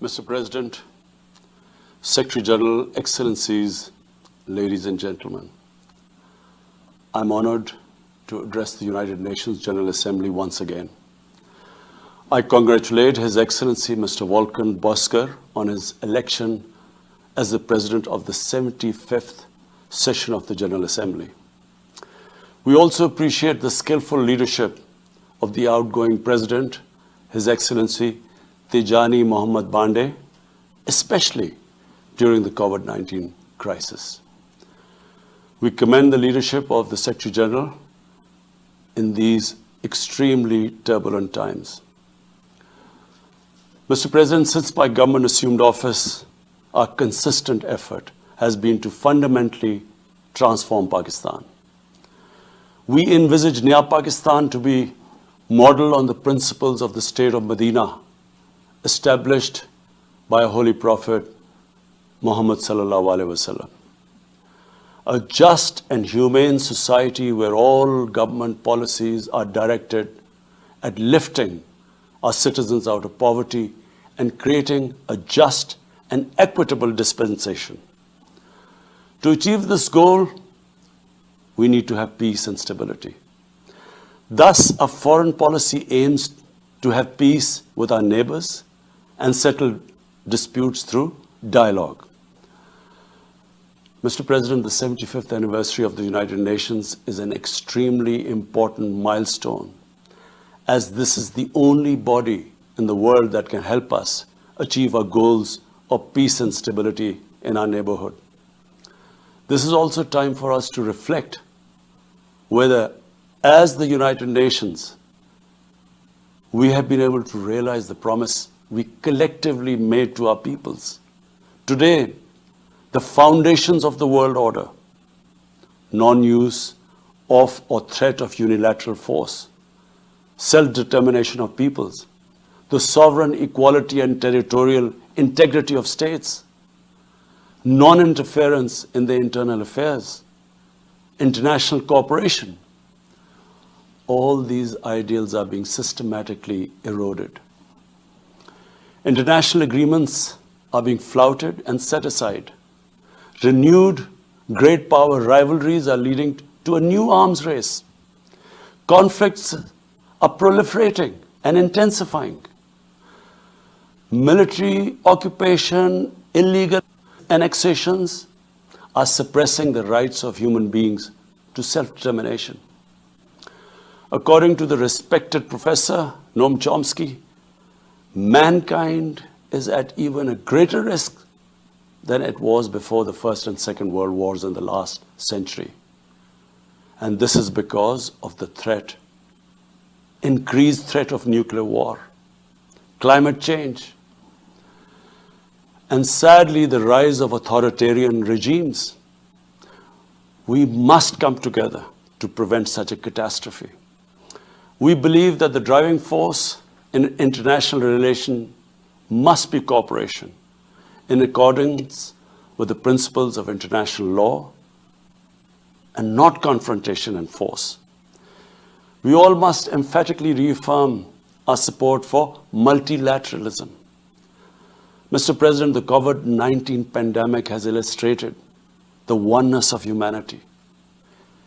Mr. President, Secretary General, Excellencies, ladies and gentlemen, I'm honored to address the United Nations General Assembly once again. I congratulate His Excellency Mr. Volkan Bozkır on his election as the President of the 75th session of the General Assembly. We also appreciate the skillful leadership of the outgoing President, His Excellency Tijani Mohammad Bande, especially during the COVID-19 crisis. We commend the leadership of the Secretary General in these extremely turbulent times. Mr. President, since my government assumed office, our consistent effort has been to fundamentally transform Pakistan. We envisage Naya Pakistan to be modeled on the principles of the state of Medina, established by a holy prophet, Muhammad sallallahu alaihi wasallam. A just and humane society where all government policies are directed at lifting our citizens out of poverty and creating a just and equitable dispensation. To achieve this goal, we need to have peace and stability. Thus, our foreign policy aims to have peace with our neighbors and settle disputes through dialogue. Mr. President, the 75th anniversary of the United Nations is an extremely important milestone, as this is the only body in the world that can help us achieve our goals of peace and stability in our neighborhood. This is also time for us to reflect whether, as the United Nations, we have been able to realize the promise we collectively made to our peoples. Today, the foundations of the world order, non-use of or threat of unilateral force, self-determination of peoples, the sovereign equality and territorial integrity of states, non-interference in their internal affairs, international cooperation, all these ideals are being systematically eroded. International agreements are being flouted and set aside. Renewed great power rivalries are leading to a new arms race. Conflicts are proliferating and intensifying. Military occupation, illegal annexations are suppressing the rights of human beings to self-determination. According to the respected professor Noam Chomsky, mankind is at even a greater risk than it was before the First and Second World Wars in the last century. And this is because of the threat, increased threat of nuclear war, climate change, and sadly the rise of authoritarian regimes. We must come together to prevent such a catastrophe. We believe that the driving force in international relations must be cooperation in accordance with the principles of international law and not confrontation and force. We all must emphatically reaffirm our support for multilateralism. Mr. President, the COVID-19 pandemic has illustrated the oneness of humanity.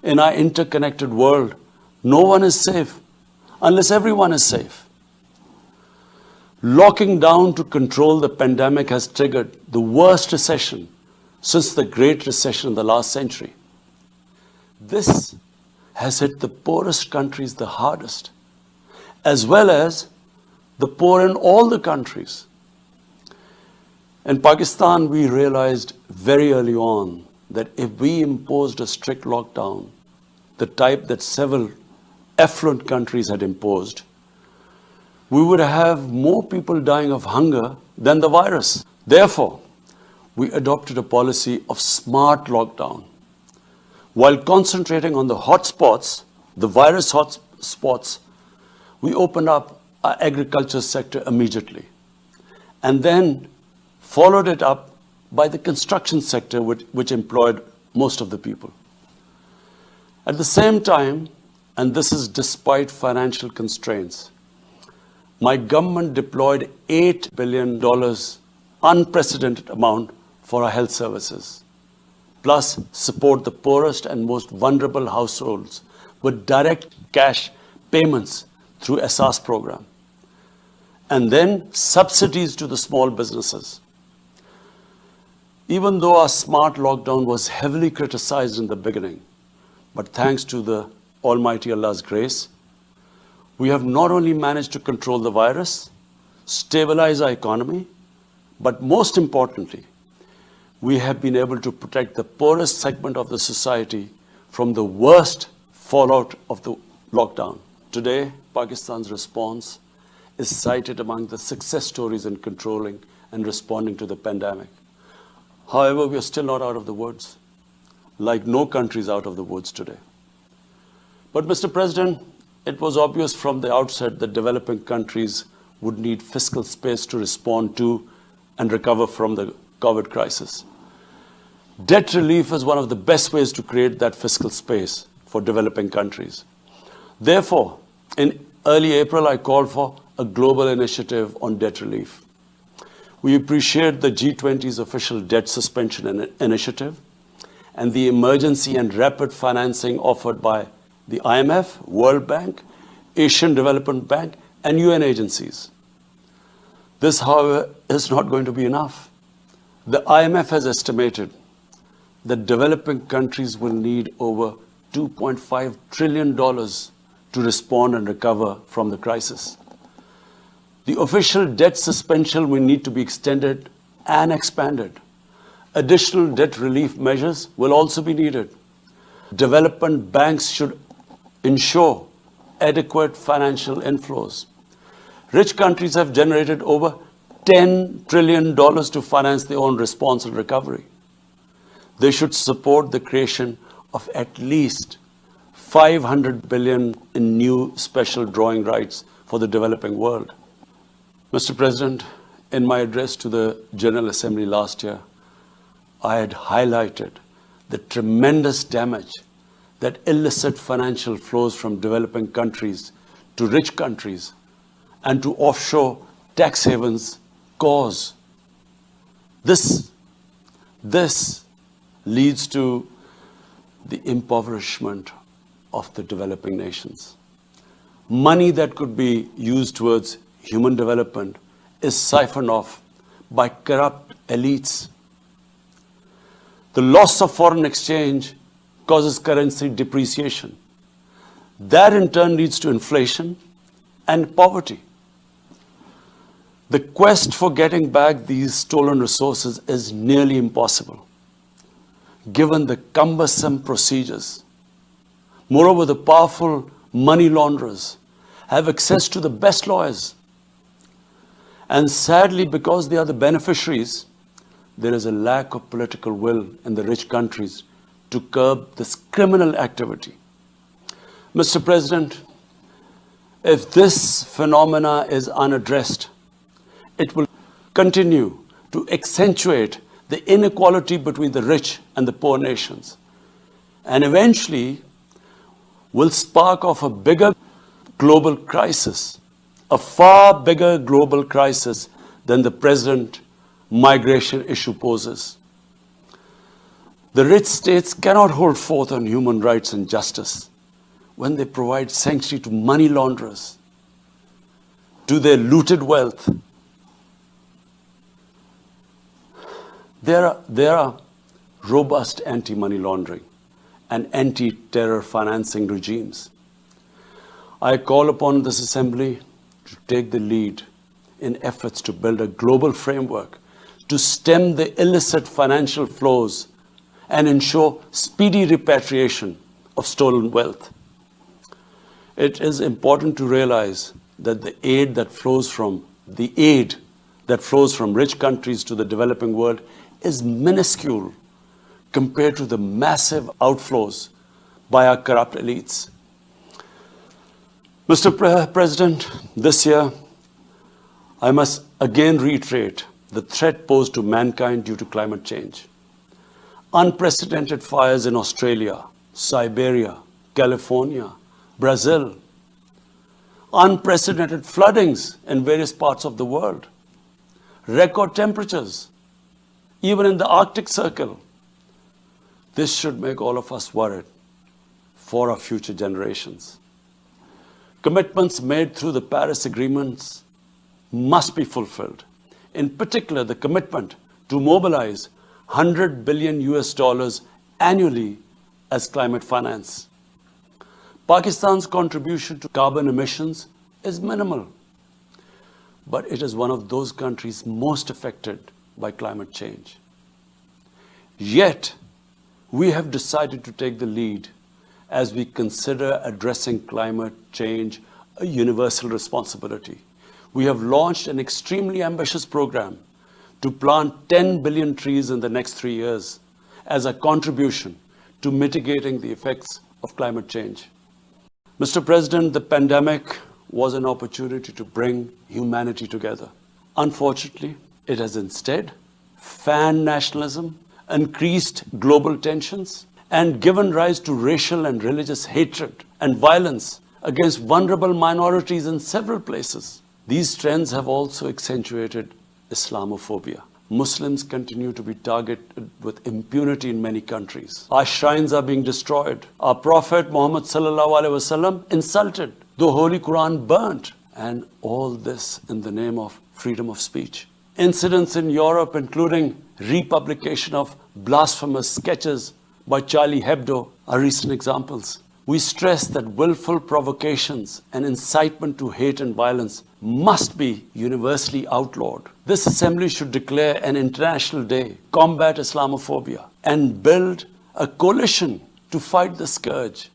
In our interconnected world, no one is safe unless everyone is safe. Locking down to control the pandemic has triggered the worst recession since the Great Recession in the last century. This has hit the poorest countries the hardest, as well as the poor in all the countries. In Pakistan, we realized very early on that if we imposed a strict lockdown, the type that several affluent countries had imposed, we would have more people dying of hunger than the virus. Therefore, we adopted a policy of smart lockdown. While concentrating on the hotspots, the virus hotspots, we opened up our agriculture sector immediately and then followed it up by the construction sector, which employed most of the people. At the same time, and this is despite financial constraints, my government deployed $8 billion, unprecedented amount for our health services, plus support the poorest and most vulnerable households with direct cash payments through SR's program, and then subsidies to the small businesses. Even though our smart lockdown was heavily criticized in the beginning, but thanks to the Almighty Allah's grace, we have not only managed to control the virus, stabilize our economy, but most importantly, we have been able to protect the poorest segment of the society from the worst fallout of the lockdown. Today, Pakistan's response is cited among the success stories in controlling and responding to the pandemic. However, we are still not out of the woods, like no country is out of the woods today. But Mr. President, it was obvious from the outset that developing countries would need fiscal space to respond to and recover from the COVID crisis. Debt relief is one of the best ways to create that fiscal space for developing countries. Therefore, in early April, I called for a global initiative on debt relief. We appreciate the G20's official debt suspension initiative and the emergency and rapid financing offered by the IMF, World Bank, Asian Development Bank, and UN agencies. This, however, is not going to be enough. The IMF has estimated that developing countries will need over $2.5 trillion to respond and recover from the crisis. The official debt suspension will need to be extended and expanded. Additional debt relief measures will also be needed. Development banks should ensure adequate financial inflows. Rich countries have generated over $10 trillion to finance their own response and recovery. They should support the creation of at least $500 billion in new special drawing rights for the developing world. Mr. President, in my address to the General Assembly last year, I had highlighted the tremendous damage that illicit financial flows from developing countries to rich countries and to offshore tax havens cause. This leads to the impoverishment of the developing nations. Money that could be used towards human development is siphoned off by corrupt elites. The loss of foreign exchange causes currency depreciation. That in turn leads to inflation and poverty. The quest for getting back these stolen resources is nearly impossible, given the cumbersome procedures. Moreover, the powerful money launderers have access to the best lawyers. And sadly, because they are the beneficiaries, there is a lack of political will in the rich countries to curb this criminal activity. Mr. President, if this phenomena is unaddressed, it will continue to accentuate the inequality between the rich and the poor nations, and eventually will spark off a bigger global crisis, a far bigger global crisis than the present migration issue poses. The rich states cannot hold forth on human rights and justice when they provide sanctuary to money launderers, to their looted wealth. There are robust anti-money laundering and anti-terror financing regimes. I call upon this Assembly to take the lead in efforts to build a global framework to stem the illicit financial flows and ensure speedy repatriation of stolen wealth. It is important to realize that the aid that flows from rich countries to the developing world is minuscule compared to the massive outflows by our corrupt elites. Mr. President, this year, I must again reiterate the threat posed to mankind due to climate change. Unprecedented fires in Australia, Siberia, California, Brazil unprecedented floodings in various parts of the world, record temperatures, even in the Arctic Circle. This should make all of us worried for our future generations. Commitments made through the Paris agreements must be fulfilled. In particular, the commitment to mobilize $100 billion annually as climate finance. Pakistan's contribution to carbon emissions is minimal, but it is one of those countries most affected by climate change. Yet, we have decided to take the lead as we consider addressing climate change a universal responsibility. We have launched an extremely ambitious program to plant 10 billion trees in the next 3 years as a contribution to mitigating the effects of climate change. Mr. President, the pandemic was an opportunity to bring humanity together. Unfortunately, it has instead fanned nationalism, increased global tensions, and given rise to racial and religious hatred and violence against vulnerable minorities in several places. These trends have also accentuated Islamophobia. Muslims continue to be targeted with impunity in many countries. Our shrines are being destroyed. Our Prophet Muhammad ﷺ insulted. The Holy Quran burnt. And all this in the name of freedom of speech. Incidents in Europe, including republication of blasphemous sketches by Charlie Hebdo, are recent examples. We stress that willful provocations and incitement to hate and violence must be universally outlawed. This assembly should declare an international day, combat Islamophobia, and build a coalition to fight the scourge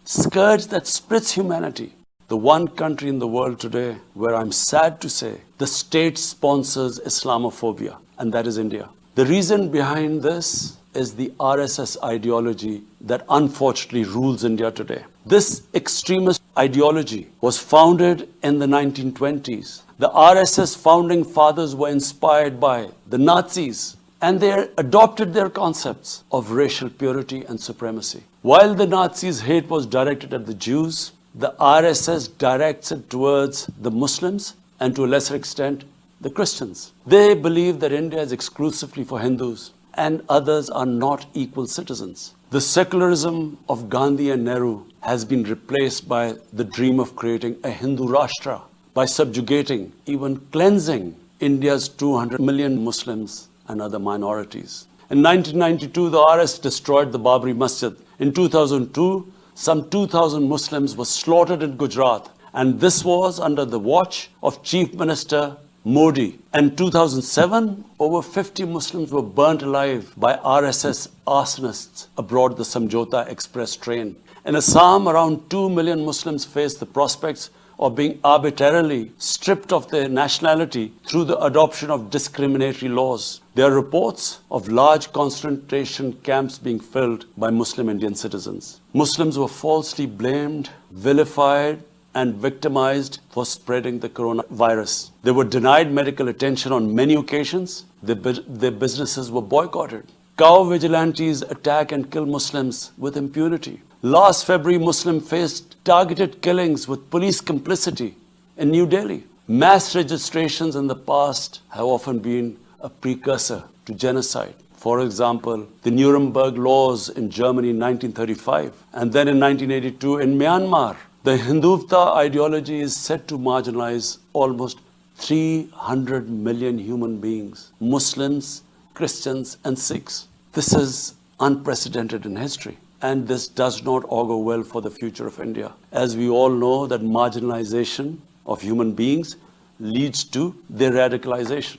that splits humanity. The one country in the world today where I'm sad to say the state sponsors Islamophobia, and that is India. The reason behind this is the RSS ideology that unfortunately rules India today. This extremist ideology was founded in the 1920s. The RSS founding fathers were inspired by the Nazis, and they adopted their concepts of racial purity and supremacy. While the Nazis' hate was directed at the Jews, the RSS directs it towards the Muslims and to a lesser extent, the Christians. They believe that India is exclusively for Hindus and others are not equal citizens. The secularism of Gandhi and Nehru has been replaced by the dream of creating a Hindu Rashtra by subjugating, even cleansing India's 200 million Muslims and other minorities. In 1992, the RS destroyed the Babri Masjid. In 2002, some 2,000 Muslims were slaughtered in Gujarat, and this was under the watch of Chief Minister Modi. In 2007, over 50 Muslims were burnt alive by RSS arsonists aboard the Samjhauta Express train. In Assam, around 2 million Muslims face the prospects of being arbitrarily stripped of their nationality through the adoption of discriminatory laws. There are reports of large concentration camps being filled by Muslim Indian citizens. Muslims were falsely blamed, vilified, and victimized for spreading the coronavirus. They were denied medical attention on many occasions. Their businesses were boycotted. Cow vigilantes attack and kill Muslims with impunity. Last February, Muslims faced targeted killings with police complicity in New Delhi. Mass registrations in the past have often been a precursor to genocide. For example, the Nuremberg laws in Germany in 1935, and then in 1982 in Myanmar. The Hindutva ideology is set to marginalize almost 300 million human beings, Muslims, Christians, and Sikhs. This is unprecedented in history, and this does not augur well for the future of India. As we all know that marginalization of human beings leads to their radicalization.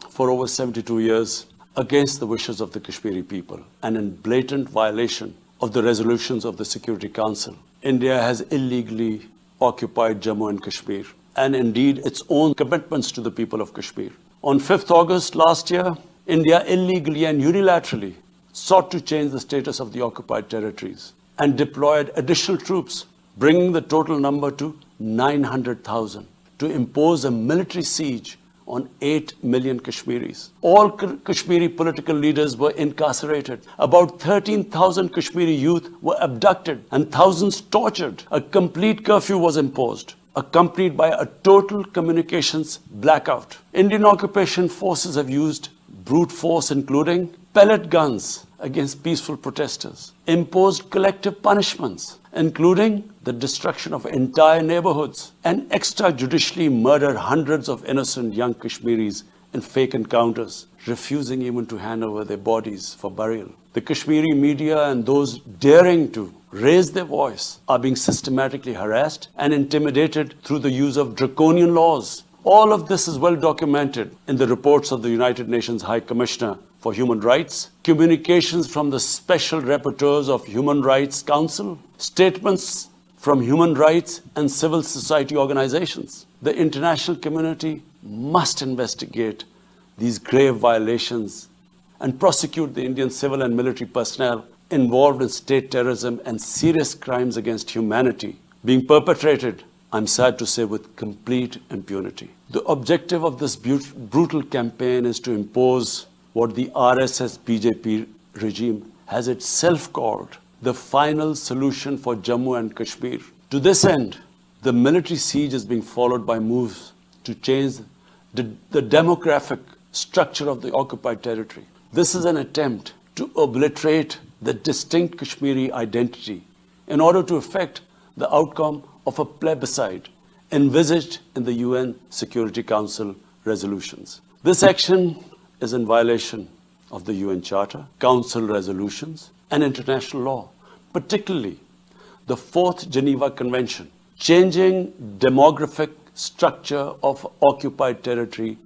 For over 72 years, against the wishes of the Kashmiri people, and in blatant violation of the resolutions of the Security Council, India has illegally occupied Jammu and Kashmir, and indeed its own commitments to the people of Kashmir. On 5th August last year, India illegally and unilaterally sought to change the status of the occupied territories and deployed additional troops, bringing the total number to 900,000, to impose a military siege on 8 million Kashmiris. All Kashmiri political leaders were incarcerated. About 13,000 Kashmiri youth were abducted and thousands tortured. A complete curfew was imposed. accompanied by a total communications blackout. Indian occupation forces have used brute force, including pellet guns against peaceful protesters, imposed collective punishments, including the destruction of entire neighborhoods, and extrajudicially murdered hundreds of innocent young Kashmiris in fake encounters, refusing even to hand over their bodies for burial. The Kashmiri media and those daring to raise their voice are being systematically harassed and intimidated through the use of draconian laws. All of this is well documented in the reports of the United Nations High Commissioner for Human Rights, communications from the Special Rapporteurs of Human Rights Council, statements from human rights and civil society organizations. The international community must investigate these grave violations and prosecute the Indian civil and military personnel involved in state terrorism and serious crimes against humanity being perpetrated, I'm sad to say, with complete impunity. The objective of this brutal campaign is to impose what the RSS BJP regime has itself called the final solution for Jammu and Kashmir. To this end, the military siege is being followed by moves to change the demographic structure of the occupied territory. This is an attempt to obliterate the distinct Kashmiri identity in order to effect the outcome of a plebiscite envisaged in the UN Security Council resolutions. This action is in violation of the UN Charter, Council resolutions, and international law, particularly the Fourth Geneva Convention. Changing demographic structure of occupied territory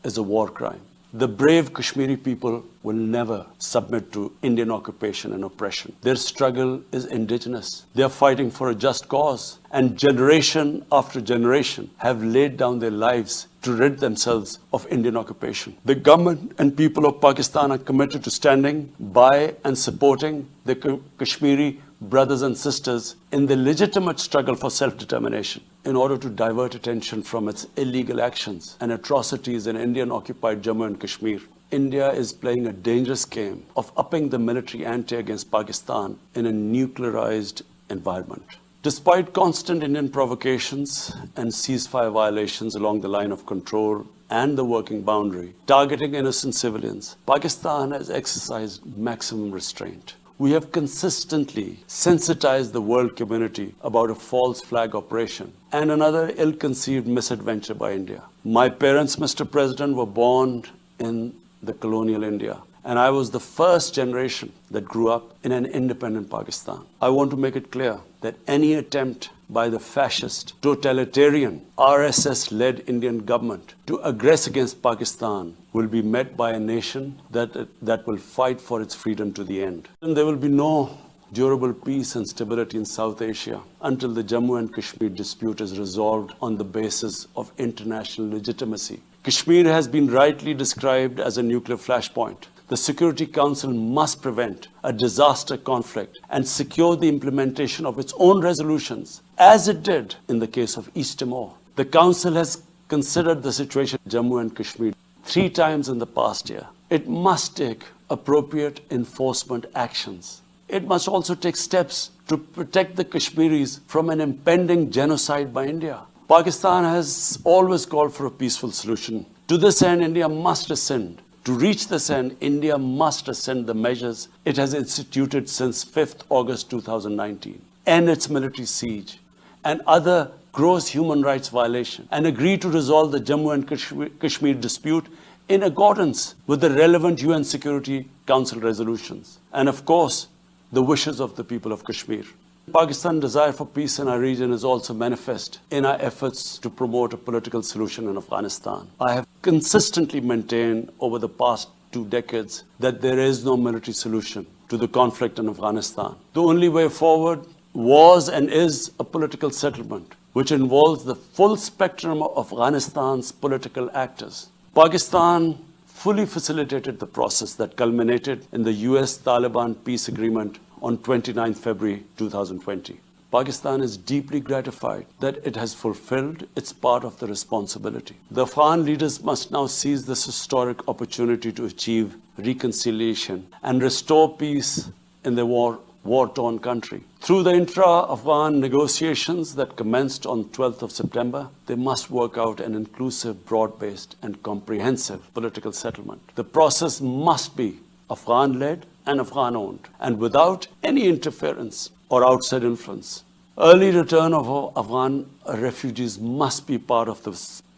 is a war crime. The brave Kashmiri people will never submit to Indian occupation and oppression. Their struggle is indigenous. They are fighting for a just cause, and generation after generation have laid down their lives to rid themselves of Indian occupation. The government and people of Pakistan are committed to standing by and supporting the Kashmiri brothers and sisters in the legitimate struggle for self-determination in order to divert attention from its illegal actions and atrocities in Indian-occupied Jammu and Kashmir. India is playing a dangerous game of upping the military ante against Pakistan in a nuclearized environment. Despite constant Indian provocations and ceasefire violations along the line of control and the working boundary, targeting innocent civilians, Pakistan has exercised maximum restraint. We have consistently sensitized the world community about a false flag operation and another ill-conceived misadventure by India. My parents, Mr. President, were born in the colonial India, and I was the first generation that grew up in an independent Pakistan. I want to make it clear that any attempt by the fascist, totalitarian, RSS-led Indian government to aggress against Pakistan will be met by a nation that will fight for its freedom to the end. And there will be no durable peace and stability in South Asia until the Jammu and Kashmir dispute is resolved on the basis of international legitimacy. Kashmir has been rightly described as a nuclear flashpoint. The Security Council must prevent a disaster conflict and secure the implementation of its own resolutions, as it did in the case of East Timor. The Council has considered the situation in Jammu and Kashmir 3 times in the past year. It must take appropriate enforcement actions. It must also take steps to protect the Kashmiris from an impending genocide by India. Pakistan has always called for a peaceful solution. To this end, India must rescind. To reach this end, India must rescind the measures it has instituted since 5th August 2019, end its military siege and other gross human rights violations, and agree to resolve the Jammu and Kashmir dispute in accordance with the relevant UN Security Council resolutions, and of course, the wishes of the people of Kashmir. Pakistan's desire for peace in our region is also manifest in our efforts to promote a political solution in Afghanistan. I have consistently maintained over the past 2 decades that there is no military solution to the conflict in Afghanistan. The only way forward was and is a political settlement, which involves the full spectrum of Afghanistan's political actors. Pakistan fully facilitated the process that culminated in the US-Taliban peace agreement on 29 February 2020. Pakistan is deeply gratified that it has fulfilled its part of the responsibility. The Afghan leaders must now seize this historic opportunity to achieve reconciliation and restore peace in their war war-torn country. Through the intra-Afghan negotiations that commenced on 12th of September, they must work out an inclusive, broad-based and comprehensive political settlement. The process must be Afghan-led and Afghan-owned, and without any interference or outside influence. Early return of Afghan refugees must be part of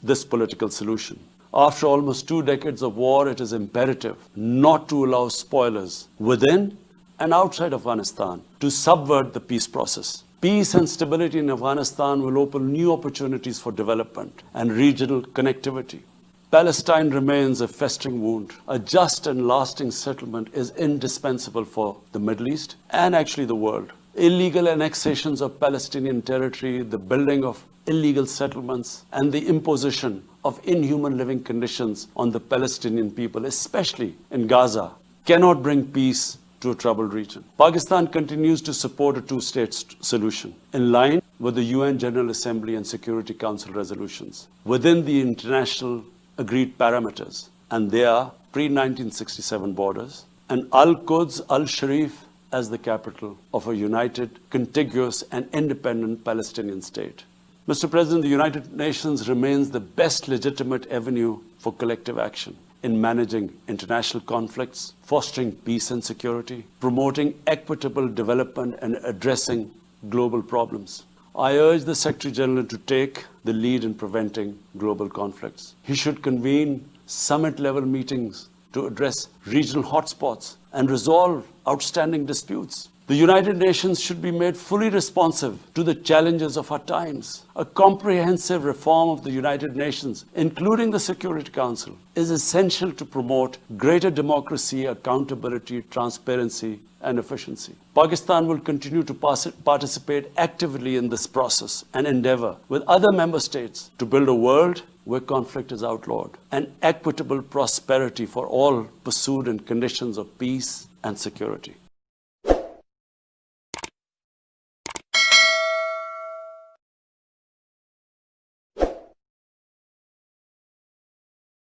this political solution. After almost 2 decades of war, it is imperative not to allow spoilers within and outside Afghanistan to subvert the peace process. Peace and stability in Afghanistan will open new opportunities for development and regional connectivity. Palestine remains a festering wound. A just and lasting settlement is indispensable for the Middle East and actually the world. Illegal annexations of Palestinian territory, the building of illegal settlements, and the imposition of inhuman living conditions on the Palestinian people, especially in Gaza, cannot bring peace to a troubled region. Pakistan continues to support a two-state solution in line with the UN General Assembly and Security Council resolutions within the international agreed parameters, and they are pre-1967 borders, and Al-Quds, Al-Sharif as the capital of a united, contiguous and independent Palestinian state. Mr. President, the United Nations remains the best legitimate avenue for collective action in managing international conflicts, fostering peace and security, promoting equitable development and addressing global problems. I urge the Secretary General to take the lead in preventing global conflicts. He should convene summit-level meetings to address regional hotspots and resolve outstanding disputes. The United Nations should be made fully responsive to the challenges of our times. A comprehensive reform of the United Nations, including the Security Council, is essential to promote greater democracy, accountability, transparency, and efficiency. Pakistan will continue to participate actively in this process and endeavor with other member states to build a world where conflict is outlawed and equitable prosperity for all pursued in conditions of peace and security.